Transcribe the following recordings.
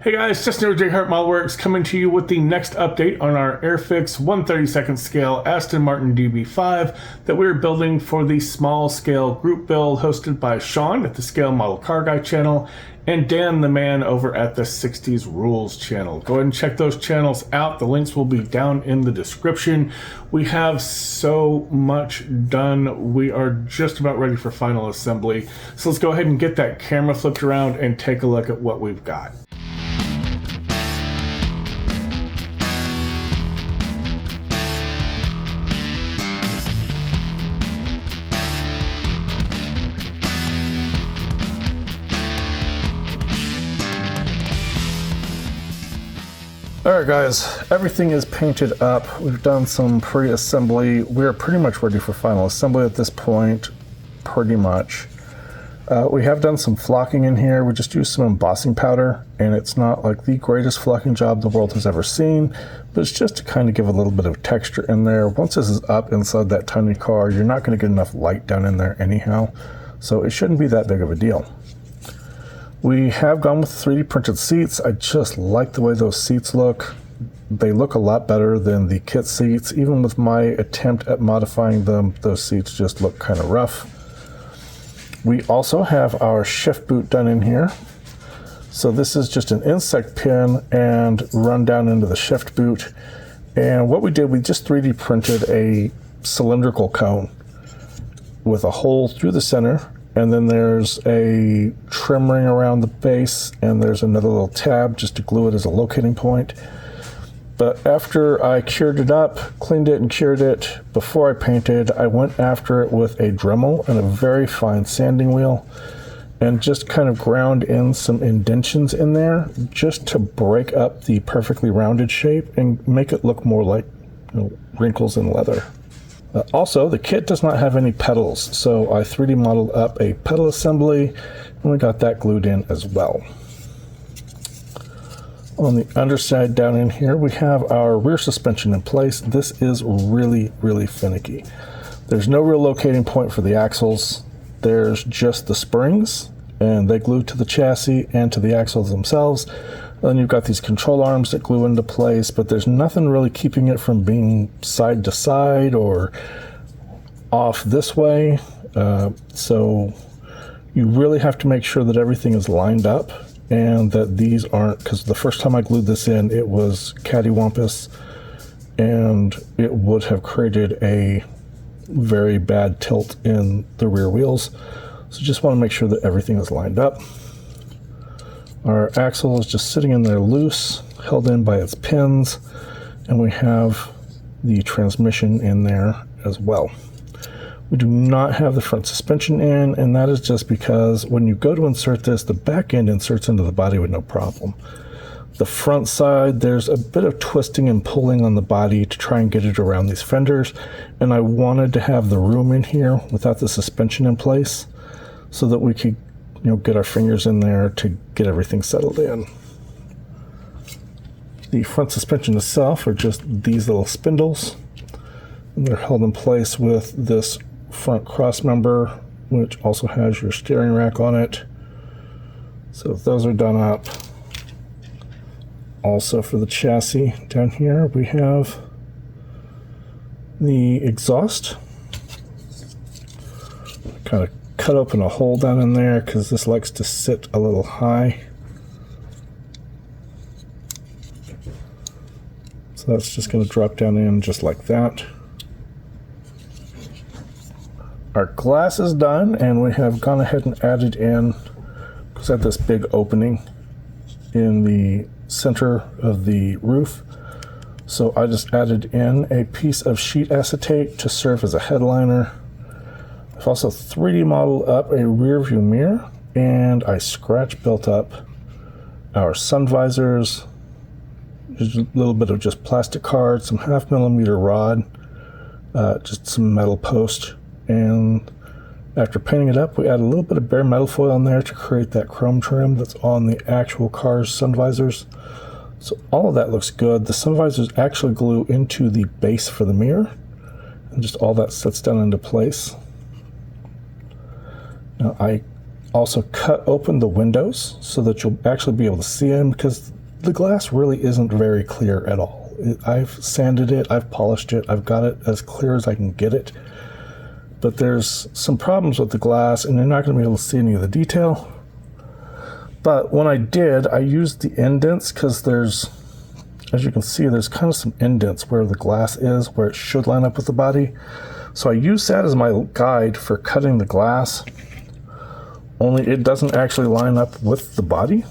Hey guys, Justin over JHart Modelworks coming to you with the next update on our Airfix 1/32 scale Aston Martin DB5 that we're building for the small scale group build hosted by Shawn at the Scale Model Car Guy channel and Dan the man over at the Thesixtiesrule channel. Go ahead and check those channels out. The links will be down in the description. We have so much done. We are just about ready for final assembly. So let's go ahead and get that camera flipped around and take a look at what we've got. Alright guys, everything is painted up. We've done some pre-assembly. We're pretty much ready for final assembly at this point, pretty much. We have done some flocking in here. We just used some embossing powder, and it's not like the greatest flocking job the world has ever seen, but it's just to kind of give a little bit of texture in there. Once this is up inside that tiny car, you're not going to get enough light down in there anyhow, so it shouldn't be that big of a deal. We have gone with 3D printed seats. I just like the way those seats look. They look a lot better than the kit seats. Even with my attempt at modifying them, those seats just look kind of rough. We also have our shift boot done in here. So this is just an insect pin and run down into the shift boot. And what we did, we just 3D printed a cylindrical cone with a hole through the center. And then there's a trim ring around the base, and there's another little tab just to glue it as a locating point. But after I cured it up, cleaned it and cured it, before I painted, I went after it with a Dremel and a very fine sanding wheel, and just kind of ground in some indentions in there just to break up the perfectly rounded shape and make it look more like, wrinkles in leather. Also, the kit does not have any pedals, so I 3D modeled up a pedal assembly, and we got that glued in as well. On the underside down in here, we have our rear suspension in place. This is really, really finicky. There's no real locating point for the axles. There's just the springs, and they glue to the chassis and to the axles themselves. Then you've got these control arms that glue into place, but there's nothing really keeping it from being side to side or off this way. So you really have to make sure that everything is lined up and that these aren't, because the first time I glued this in, it was cattywampus and it would have created a very bad tilt in the rear wheels. So just want to make sure that everything is lined up. Our axle is just sitting in there loose, held in by its pins, and we have the transmission in there as well. We do not have the front suspension in, and that is just because when you go to insert this, the back end inserts into the body with no problem. The front side, there's a bit of twisting and pulling on the body to try and get it around these fenders, and I wanted to have the room in here without the suspension in place so that we could get our fingers in there to get everything settled in. The front suspension itself are just these little spindles, and they're held in place with this front cross member, which also has your steering rack on it. So if those are done up. Also for the chassis down here, we have the exhaust. Kind of cut open a hole down in there because this likes to sit a little high. So that's just going to drop down in just like that. Our glass is done, and we have gone ahead and added in, because I have this big opening in the center of the roof. So I just added in a piece of sheet acetate to serve as a headliner. I've also 3D modeled up a rear view mirror, and I scratch built up our sun visors. There's a little bit of just plastic card, some 1/2 millimeter rod, just some metal post, and after painting it up, we add a little bit of bare metal foil in there to create that chrome trim that's on the actual car's sun visors. So all of that looks good. The sun visors actually glue into the base for the mirror, and just all that sets down into place. Now I Also cut open the windows so that you'll actually be able to see them, because the glass really isn't very clear at all. I've sanded it, I've polished it, I've got it as clear as I can get it. But there's some problems with the glass and you're not going to be able to see any of the detail. But when I did, I used the indents because there's, as you can see, there's kind of some indents where the glass is, where it should line up with the body. So I used that as my guide for cutting the glass, only it doesn't actually line up with the body.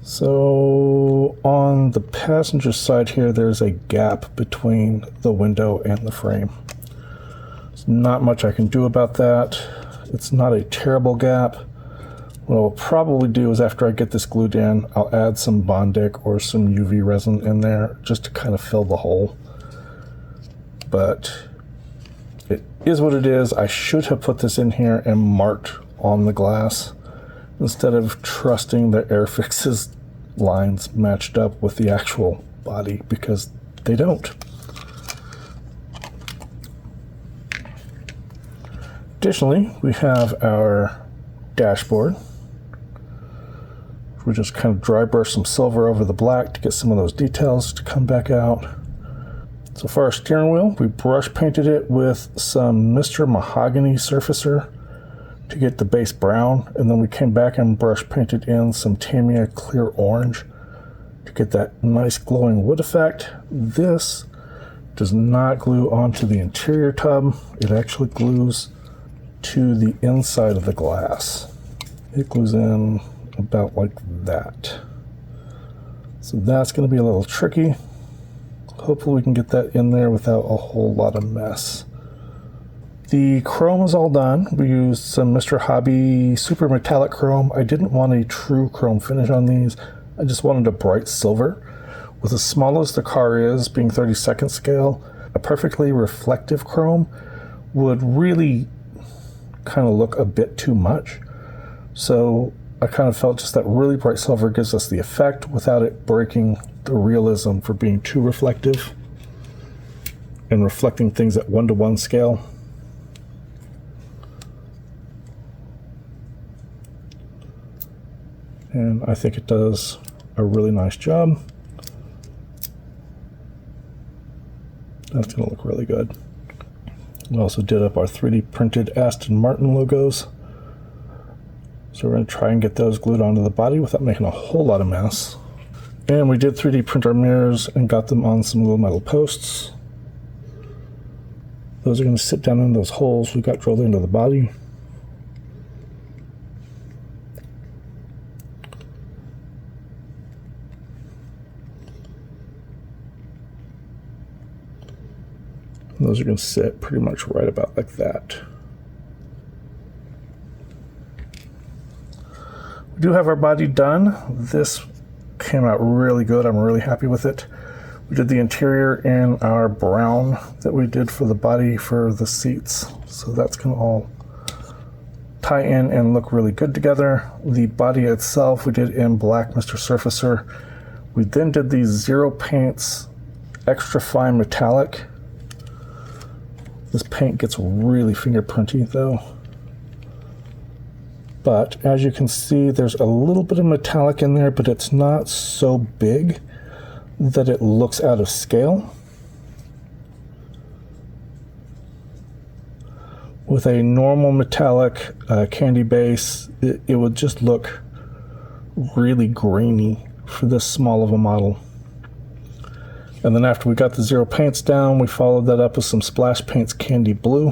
So on the passenger side here, there's a gap between the window and the frame. There's not much I can do about that. It's not a terrible gap. What I'll probably do is after I get this glued in, I'll add some Bondic or some UV resin in there just to kind of fill the hole. But it is what it is. I should have put this in here and marked on the glass instead of trusting the Airfix's lines matched up with the actual body, because they don't. Additionally, we have our dashboard. We just kind of dry brush some silver over the black to get some of those details to come back out. So for our steering wheel, we brush painted it with some Mr. Mahogany surfacer to get the base brown, and then we came back and brush painted in some Tamiya clear orange to get that nice glowing wood effect. This does not glue onto the interior tub. It actually glues to the inside of the glass. It glues in about like that. So that's going to be a little tricky. Hopefully we can get that in there without a whole lot of mess. The chrome is all done. We used some Mr. Hobby super metallic chrome. I didn't want a true chrome finish on these. I just wanted a bright silver. With as small as the car is, being 32nd scale, a perfectly reflective chrome would really kind of look a bit too much. So I kind of felt just that really bright silver gives us the effect without it breaking the realism for being too reflective and reflecting things at 1:1 scale. And I think it does a really nice job. That's going to look really good. We also did up our 3D printed Aston Martin logos. So we're going to try and get those glued onto the body without making a whole lot of mess. And we did 3D print our mirrors and got them on some little metal posts. Those are going to sit down in those holes we got drilled into the body. And those are going to sit pretty much right about like that. We do have our body done. This came out really good. I'm really happy with it. We did the interior in our brown that we did for the body for the seats. So that's going to all tie in and look really good together. The body itself we did in black Mr. Surfacer. We then did these Zero Paints extra fine metallic. This paint gets really fingerprinty though. But as you can see, there's a little bit of metallic in there, but it's not so big that it looks out of scale. With a normal metallic candy base, it would just look really grainy for this small of a model. And then after we got the Zero Paints down, we followed that up with some Splash Paints Candy Blue.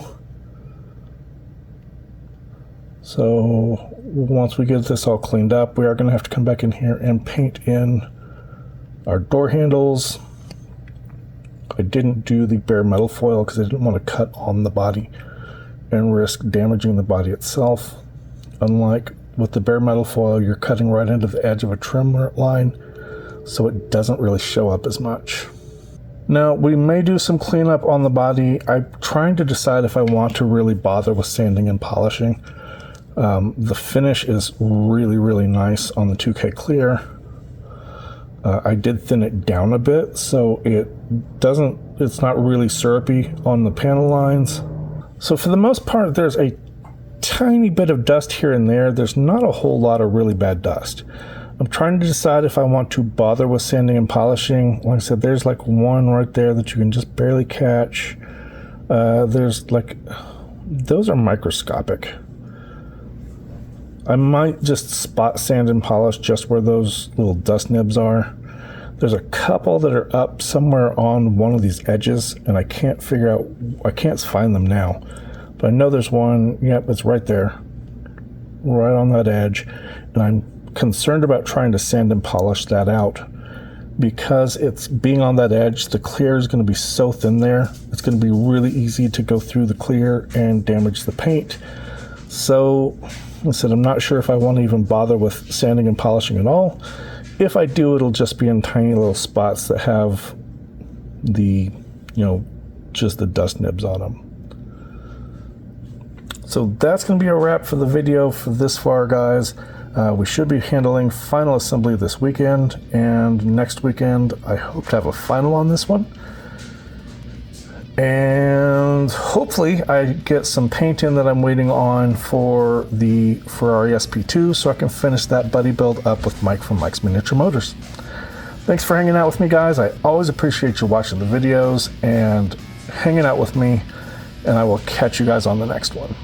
So once we get this all cleaned up, we are going to have to come back in here and paint in our door handles. I didn't do the bare metal foil because I didn't want to cut on the body and risk damaging the body itself. Unlike with the bare metal foil, you're cutting right into the edge of a trim line, so it doesn't really show up as much. Now, we may do some cleanup on the body. I'm trying to decide if I want to really bother with sanding and polishing. The finish is really, really nice on the 2K clear. I did thin it down a bit, so it's not really syrupy on the panel lines. So for the most part, there's a tiny bit of dust here and there. There's not a whole lot of really bad dust. I'm trying to decide if I want to bother with sanding and polishing. Like I said, there's like one right there that you can just barely catch. There's like, those are microscopic. I might just spot sand and polish just where those little dust nibs are. There's a couple that are up somewhere on one of these edges, and I can't figure out, I can't find them now. But I know there's one, yep, it's right there, right on that edge. And I'm concerned about trying to sand and polish that out because it's being on that edge, the clear is going to be so thin there. It's going to be really easy to go through the clear and damage the paint. So, like I said, I'm not sure if I want to even bother with sanding and polishing at all. If I do, it'll just be in tiny little spots that have the, you know, just the dust nibs on them. So that's going to be a wrap for the video for this far, guys. We should be handling final assembly this weekend, and next weekend I hope to have a final on this one. And hopefully I get some paint in that I'm waiting on for the Ferrari SP2 so I can finish that buddy build up with Mike from Mike's Miniature Motors. Thanks for hanging out with me, guys. I always appreciate you watching the videos and hanging out with me, and I will catch you guys on the next one.